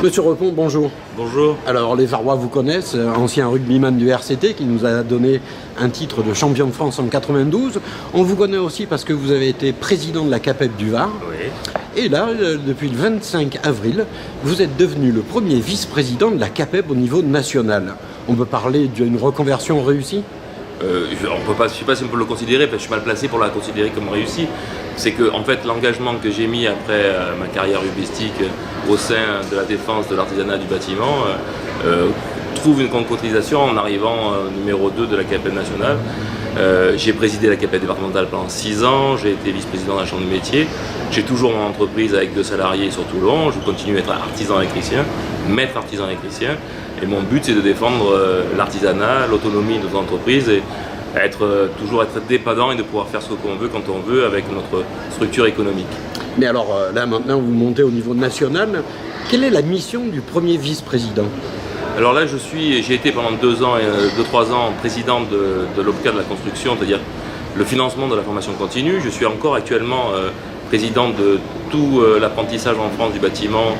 Monsieur Repon, bonjour. Bonjour. Alors les Varois vous connaissent, ancien rugbyman du RCT qui nous a donné un titre de champion de France en 92. On vous connaît aussi parce que vous avez été président de la CAPEB du Var. Oui. Et là, depuis le 25 avril, vous êtes devenu le premier vice-président de la CAPEB au niveau national. On peut parler d'une reconversion réussie ? Je ne sais pas si on peut le considérer, parce que je suis mal placé pour la considérer comme réussie. C'est que en fait, l'engagement que j'ai mis après ma carrière rugbyistique au sein de la défense de l'artisanat du bâtiment trouve une concrétisation en arrivant numéro 2 de la CAPEB nationale. J'ai présidé la CAPEB départementale pendant 6 ans, j'ai été vice-président de la chambre de métier. J'ai toujours mon entreprise avec 2 salariés sur Toulon. Je continue à être artisan électricien, maître artisan électricien. Et mon but, c'est de défendre l'artisanat, l'autonomie de nos entreprises et toujours être dépendant et de pouvoir faire ce qu'on veut quand on veut avec notre structure économique. Mais alors là, maintenant, vous montez au niveau national. Quelle est la mission du premier vice-président ? Alors là, j'ai été pendant 2-3 ans président de l'OPCA de la construction, c'est-à-dire le financement de la formation continue. Je suis encore actuellement président de tout l'apprentissage en France du bâtiment,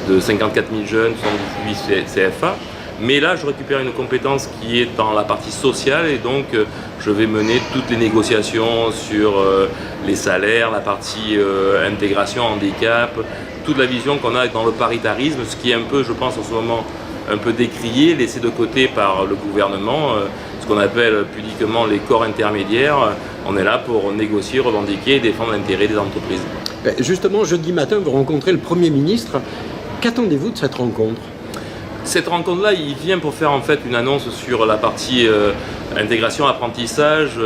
de 54 000 jeunes, 78 CFA. Mais là, je récupère une compétence qui est dans la partie sociale et donc je vais mener toutes les négociations sur les salaires, la partie intégration, handicap, toute la vision qu'on a dans le paritarisme, ce qui est un peu, je pense, en ce moment, un peu décrié, laissé de côté par le gouvernement, ce qu'on appelle pudiquement les corps intermédiaires. On est là pour négocier, revendiquer et défendre l'intérêt des entreprises. Justement, jeudi matin, vous rencontrez le Premier ministre. Qu'attendez-vous de cette rencontre ? Cette rencontre-là, il vient pour faire en fait une annonce sur la partie intégration, apprentissage,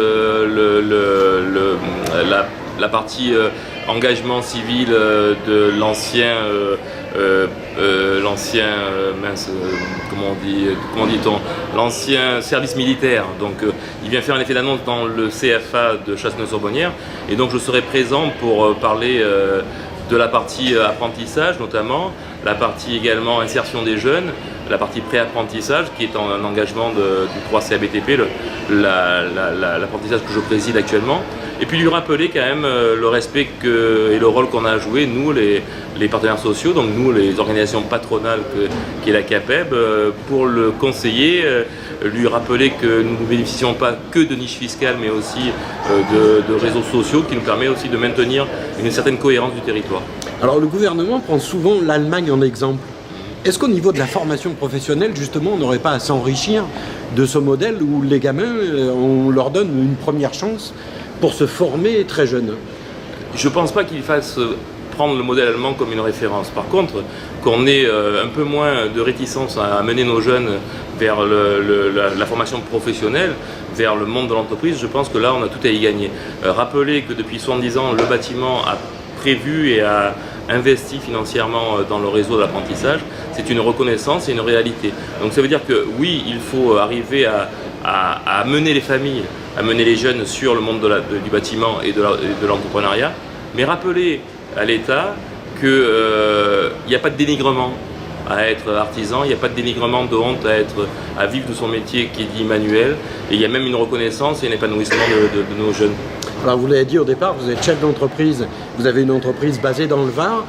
la partie engagement civil de l'ancien l'ancien service militaire. Donc il vient faire un effet d'annonce dans le CFA de Chasseneuve-sur-Bonnières et donc je serai présent pour parler de la partie apprentissage notamment, la partie également insertion des jeunes, la partie pré-apprentissage qui est un engagement du 3CABTP, l'apprentissage que je préside actuellement, et puis lui rappeler quand même le respect et le rôle qu'on a à jouer, nous les partenaires sociaux, donc nous les organisations patronales qui est la CAPEB, pour le conseiller, lui rappeler que nous ne bénéficions pas que de niches fiscales mais aussi de réseaux sociaux qui nous permet aussi de maintenir une certaine cohérence du territoire. Alors le gouvernement prend souvent l'Allemagne en exemple. Est-ce qu'au niveau de la formation professionnelle, justement, on n'aurait pas à s'enrichir de ce modèle où les gamins, on leur donne une première chance pour se former très jeunes ? Je ne pense pas qu'il fasse prendre le modèle allemand comme une référence. Par contre, qu'on ait un peu moins de réticence à mener nos jeunes vers la formation professionnelle, vers le monde de l'entreprise, je pense que là, on a tout à y gagner. Rappeler que depuis 70 ans, le bâtiment a prévu et a investi financièrement dans le réseau de l'apprentissage, c'est une reconnaissance et une réalité. Donc ça veut dire que oui, il faut arriver à mener les familles, à mener les jeunes sur le monde du bâtiment et de l'entrepreneuriat, mais rappeler à l'État qu'il n'y a pas de dénigrement à être artisan, il n'y a pas de dénigrement de honte à vivre de son métier qui est dit manuel, et il y a même une reconnaissance et un épanouissement de nos jeunes. Alors vous l'avez dit au départ, vous êtes chef d'entreprise, vous avez une entreprise basée dans le Var.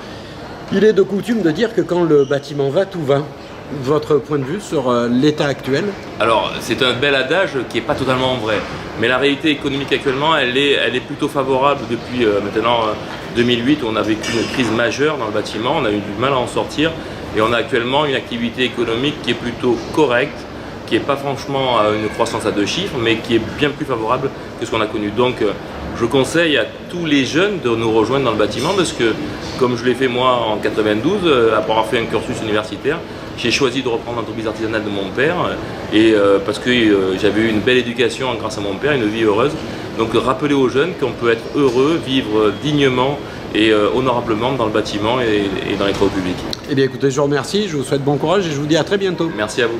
Il est de coutume de dire que quand le bâtiment va, tout va. Votre point de vue sur l'état actuel ? Alors c'est un bel adage qui n'est pas totalement vrai, mais la réalité économique actuellement elle est plutôt favorable depuis maintenant 2008 où on a vécu une crise majeure dans le bâtiment, on a eu du mal à en sortir et on a actuellement une activité économique qui est plutôt correcte, qui n'est pas franchement une croissance à 2 chiffres, mais qui est bien plus favorable que ce qu'on a connu. Donc je conseille à tous les jeunes de nous rejoindre dans le bâtiment parce que, comme je l'ai fait moi en 92, après avoir fait un cursus universitaire, j'ai choisi de reprendre l'entreprise artisanale de mon père et parce que j'avais eu une belle éducation grâce à mon père, une vie heureuse. Donc rappeler aux jeunes qu'on peut être heureux, vivre dignement et honorablement dans le bâtiment et dans les travaux publics. Eh bien écoutez, je vous remercie, je vous souhaite bon courage et je vous dis à très bientôt. Merci à vous.